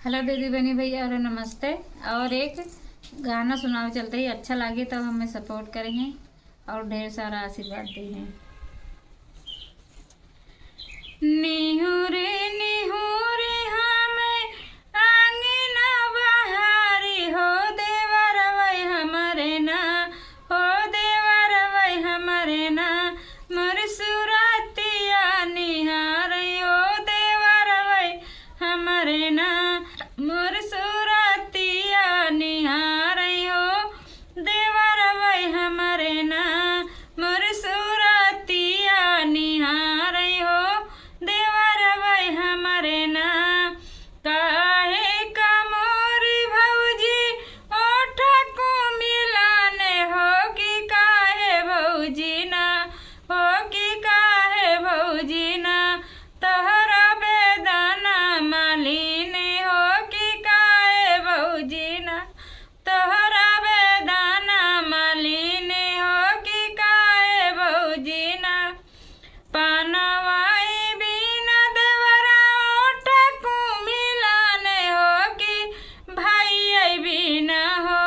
Hello दीदी बहनी भैया और नमस्ते। और एक गाना सुनाओ चलते ही अच्छा लगे तो हमें सपोर्ट करेंगे और ढेर सारा आशीर्वाद देंगे। निहुरे निहुरे हमें आंगन बहारी हो देवर वै हमारे ना, हो देवर वै हमारे ना, मोर सुरतिया निहारे हो देवर वै हमारे ना, मोर सुरतिया निहारे हो देवर वै हमारे ना, मोर सुरतिया निहारे हो देवर वै हमारे ना। काहे का मोरी भौजी ओठ को मिलाने हो कि काहे भौजी ना, हो कि काहे भौजी ना, तोहरा बेदाना मालिनी हो कि काहे भौजी ना, तोहरा बेदाना मालिनी हो कि काहे भौजी ना। पानवाई बिना देवरा ओठ को मिलाने हो कि भाई बिना हो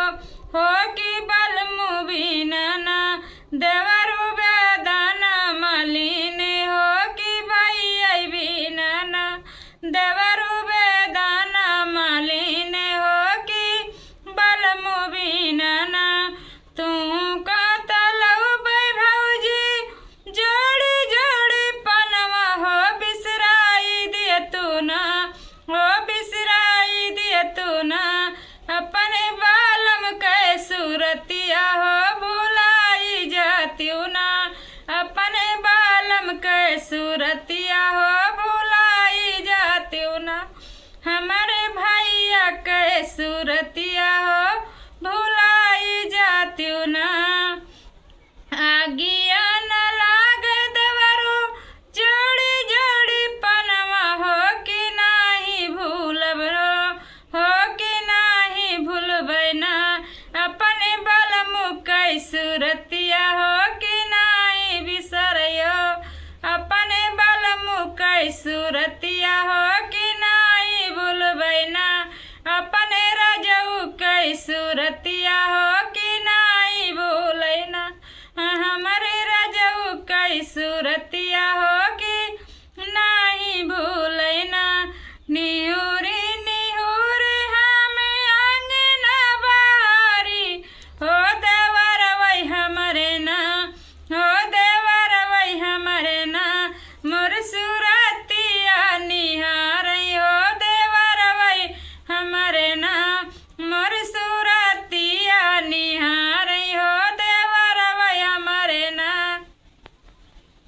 कि बलमु बिना ना, देवरु बेदाना मालिनी हो कि भाई बिना ना, देवरु बेदाना मालिनी हो कि बलमु बिना ना। तू का तलऊ भौजी जोड़ी जोड़ी पनवा हो बिसराई दिए तू ना, हो बिसराई दिए तू ना, अपने बालम के सूरतिया हो भुलाई जातियू ना, अपने बालम के सूरतिया हो भुलाई जातियू ना, हमारे भैया के सूरतिया हो भुलाई जातियू ना। आगिया न लागे देवरू जोड़ी जोड़ी पनवा हो कि नाही भूलब हो कि नाही भूलबै ना, अपने बलमु कै सूरतिया हो कि नाही बिसरयो, अपने बलमु कै सूरतिया हो कि नाही भूलबै ना, अपने रजऊ कै सूरतिया